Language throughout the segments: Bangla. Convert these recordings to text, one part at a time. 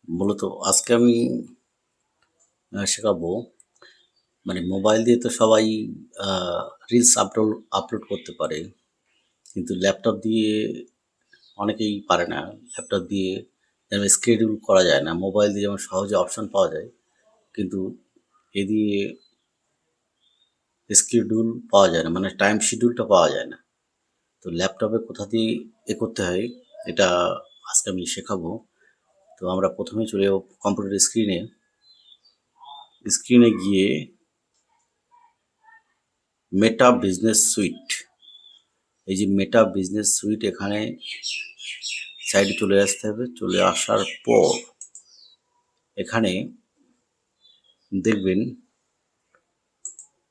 মূলত আজকে আমি শেখাবো মানে মোবাইল দিয়ে তো সবাই রিলস আপলোড করতে পারে, কিন্তু ল্যাপটপ দিয়ে অনেকেই পারে না। ল্যাপটপ দিয়ে যেমন শিডিউল করা যায় না, মোবাইল দিয়ে যেমন সহজে অপশন পাওয়া যায়, কিন্তু এ দিয়ে শিডিউল পাওয়া যায় না, মানে টাইম শিডিউলটা পাওয়া যায় না। তো ল্যাপটপে কোথা দিয়ে করতে হয় এটা আজকে আমি শেখাবো। তো আমরা প্রথমেই চলে যাবো কম্পিউটার স্ক্রিনে গিয়ে মেটা বিজনেস সুইট, এই যে মেটা বিজনেস সুইট এখানে সাইডে চলে আসতে হবে। চলে আসার পর এখানে দেখবেন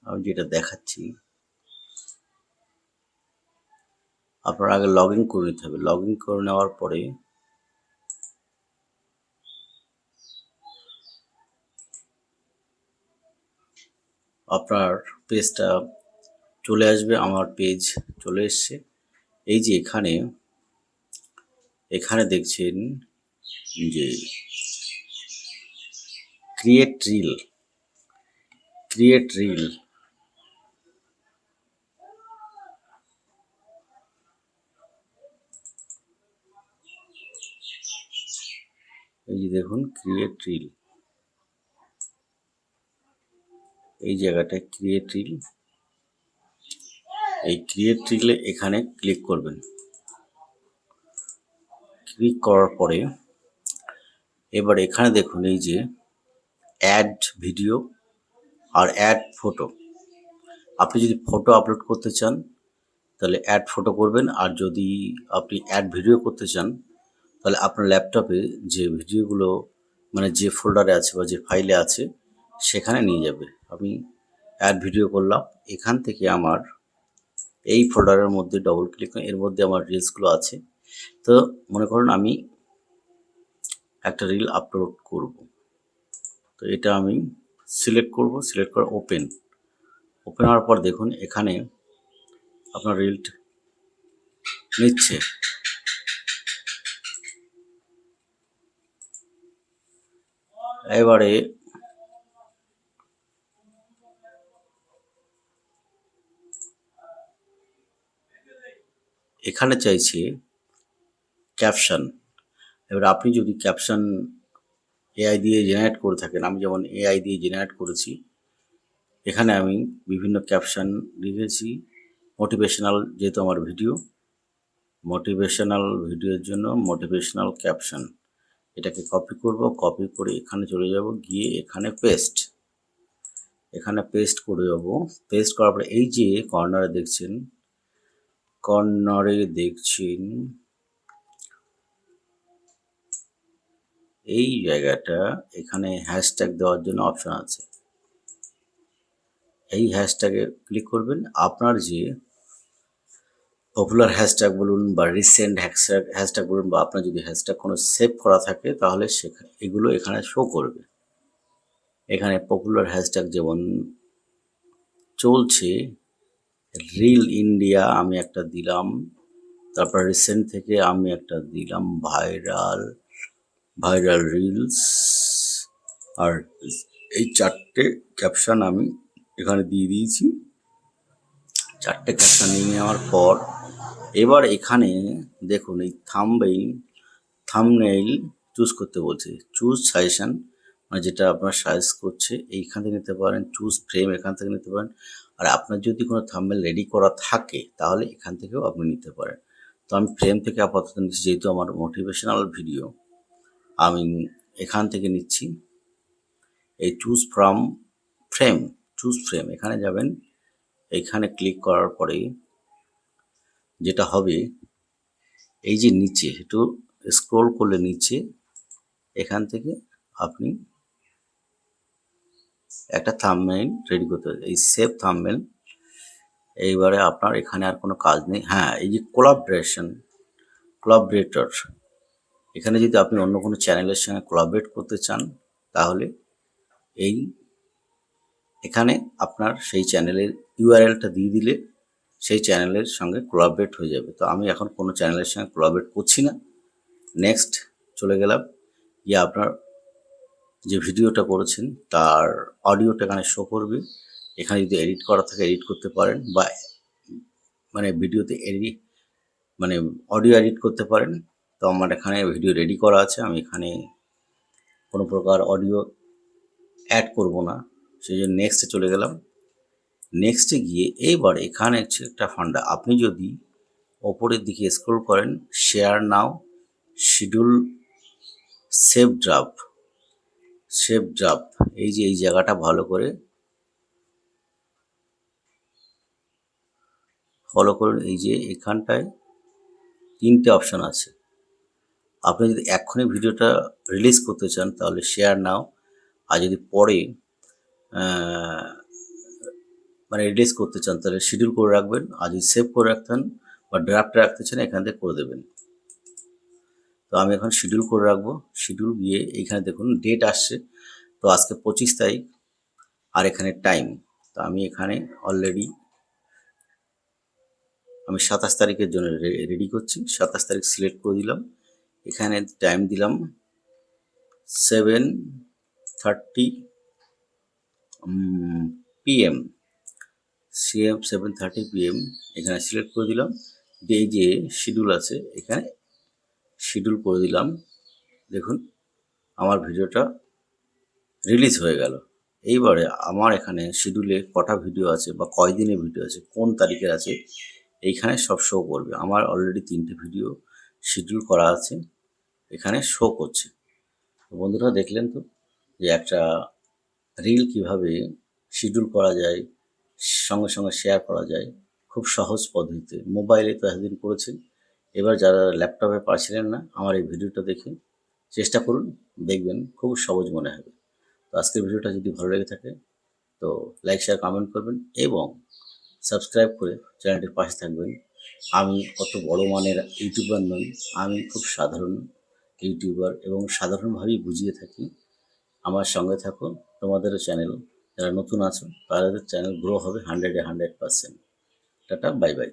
আমি যেটা দেখাচ্ছি, আপনার আগে লগ ইন করে নিতে হবে। লগ ইন করে নেওয়ার পরে আপনার পেজটা চলে আসবে। আমার পেজ চলে এসছে। এই যে এখানে দেখছেন যে ক্রিয়েট রিল, এই যে দেখুন ক্রিয়েট রিল, এই জায়গাটায় ক্রিয়েট রিল, এই ক্রিয়েট রিলে এখানে ক্লিক করবেন। ক্লিক করার পরে এবার এখানে দেখুন এই যে অ্যাড ভিডিও আর অ্যাড ফটো। আপনি যদি ফটো আপলোড করতে চান তাহলে অ্যাড ফটো করবেন, আর যদি আপনি অ্যাড ভিডিও করতে চান তাহলে আপনার ল্যাপটপে যে ভিডিওগুলো মানে যে ফোল্ডারে আছে বা যে ফাইলে আছে সেখানে নিয়ে যাবে। আমি অ্যাড ভিডিও করলাম, এখান থেকে আমার এই ফোল্ডারের মধ্যে ডবল ক্লিক করে এর মধ্যে আমার রিলসগুলো আছে। তো মনে করুন আমি একটা রিল আপলোড করব, তো এটা আমি সিলেক্ট করব। সিলেক্ট করে ওপেন হওয়ার পর দেখুন এখানে আপনার রিলটা নিচ্ছে। এবারে এখানে চাইছে ক্যাপশন। এবার আপনি যদি ক্যাপশন এআই দিয়ে জেনারেট করে থাকেন, আমি যেমন এআই দিয়ে জেনারেট করেছি, এখানে আমি বিভিন্ন ক্যাপশন লিখেছি। মোটিভেশনাল, যেহেতু আমার ভিডিও মোটিভেশনাল, ভিডিওর জন্য মোটিভেশনাল ক্যাপশন, এটাকে কপি করব। কপি করে এখানে চলে যাব, গিয়ে এখানে পেস্ট করে যাব। পেস্ট করার পরে এই যে কর্নারে দেখছেন এই জায়গাটা, এখানে হ্যাশট্যাগ দেওয়ার জন্য অপশন আছে। এই হ্যাশট্যাগে ক্লিক করবেন। আপনার যে পপুলার হ্যাশট্যাগ বলুন বা রিসেন্ট হ্যাশট্যাগ বলুন, বা আপনার যদি হ্যাশট্যাগ কোনো সেভ করা থাকে তাহলে এগুলো এখানে শো করবে। এখানে পপুলার হ্যাশট্যাগ যেমন চলছে রিল ইন্ডিয়া, আমি একটা দিলাম। তারপর রিসেন্ট থেকে আমি একটা দিলাম ভাইরাল রিলস। আর এই চারটে ক্যাপশন আমি এখানে দিয়ে দিয়েছি। চারটে ক্যাপশন নিয়ে নেওয়ার পর এবার এখানে দেখুন এই থাম্বনেইল চুজ করতে বলছে। চুজ সাজেশন, মানে যেটা আপনার সাজেস্ট করছে এইখান থেকে নিতে পারেন। চুজ ফ্রেম এখান থেকে নিতে পারেন। আর আপনার যদি কোনো থাম্বনেইল রেডি করা থাকে তাহলে এখান থেকেও আপনি নিতে পারেন। তো আমি ফ্রেম থেকে আপাতত নিচ্ছি, যেহেতু আমার মোটিভেশনাল ভিডিও, আমি এখান থেকে নিচ্ছি। এই চুজ ফ্রেম এখানে যাবেন। এইখানে ক্লিক করার পরে যেটা হবে, এই যে নিচে একটু স্ক্রল করলে নিচে এখান থেকে আপনি একটা থাম্বনেইল রেডি করতে হবে। এই সেভ থাম্বনেইল। এইবারে আপনার এখানে আর কোনো কাজ নেই। হ্যাঁ, এই যে কোলাবরেটর, এখানে যদি আপনি অন্য কোনো চ্যানেলের সঙ্গে কোলাবরেট করতে চান তাহলে এখানে আপনার সেই চ্যানেলের ইউআরএলটা দিয়ে দিলে সেই চ্যানেলের সঙ্গে কোলাবরেট হয়ে যাবে। তো আমি এখন কোনো চ্যানেলের সঙ্গে কোলাবরেট করছি না। নেক্সট চলে গেলাম। আপনার যে ভিডিওটা করেছেন তার অডিওটা এখানে শো করবে। এখানে যদি এডিট করা থাকে এডিট করতে পারেন, বা মানে ভিডিওতে এডিট মানে অডিও এডিট করতে পারেন। তো আমার এখানে ভিডিও রেডি করা আছে, আমি এখানে কোনো প্রকার অডিও অ্যাড করব না, সেই জন্য নেক্সটে চলে গেলাম। নেক্সটে গিয়ে এইবার এখানে হচ্ছে একটা ফান্ডা, আপনি যদি ওপরের দিকে স্ক্রল করেন, শেয়ার নাও, শিডিউল, সেভ ড্রাফট, এই যে এই জায়গাটা ভালো করে ফলো করুন। এই যে এখানটায় 3টে অপশন আছে। আপনি যদি এক্ষুনি ভিডিওটা রিলিজ করতে চান তাহলে শেয়ার নাও, আর যদি পরে মানে রিলিজ করতে চান তাহলে শিডিউল করে রাখবেন, আর যদি সেভ করে রাখতেন বা ড্রাফটে রাখতে চান এখান থেকে করে দেবেন। তো আমি এখন শিডিউল করে রাখবো। শিডিউল গিয়ে এইখানে দেখুন ডেট আসছে, তো আজকে 25 তারিখ, আর এখানে টাইম। তো আমি এখানে অলরেডি আমি 27 তারিখের জন্য রেডি করছি। 27 তারিখ সিলেক্ট করে দিলাম, এখানে টাইম দিলাম 7:30 PM, 7:30 PM এখানে সিলেক্ট করে দিলাম। এই যে শিডিউল আছে এখানে শিডিউল করে দিলাম। দেখুন আমার ভিডিওটা রিলিজ হয়ে গেল। এইবারে আমার এখানে শিডিউলে কটা ভিডিও আছে বা কয়দিনের ভিডিও আছে, কোন তারিখের আছে, এইখানে সব শো করবে। আমার অলরেডি 3টে ভিডিও শিডিউল করা আছে, এখানে শো করছে। তো বন্ধুরা দেখলেন তো যে একটা রিল কিভাবে শিডিউল করা যায়, সঙ্গে সঙ্গে শেয়ার করা যায় খুব সহজ পদ্ধতিতে। মোবাইলে তো এতদিন করেছেন, এবার যারা ল্যাপটপে পারছিলেন না আমার এই ভিডিওটা দেখে চেষ্টা করুন, দেখবেন খুব সহজ মনে হবে। তো আজকের ভিডিওটা যদি ভালো লেগে থাকে তো লাইক, শেয়ার, কমেন্ট করবেন এবং সাবস্ক্রাইব করে চ্যানেলটির পাশে থাকবেন। আমি অত বড় মানের ইউটিউবার নই, আমি খুব সাধারণ ইউটিউবার এবং সাধারণভাবেই বুঝিয়ে থাকি। আমার সঙ্গে থাকুন, তোমাদেরও চ্যানেল যারা নতুন আছো তাদের চ্যানেল গ্রো হবে 100-এ 100%। Tata, bye bye.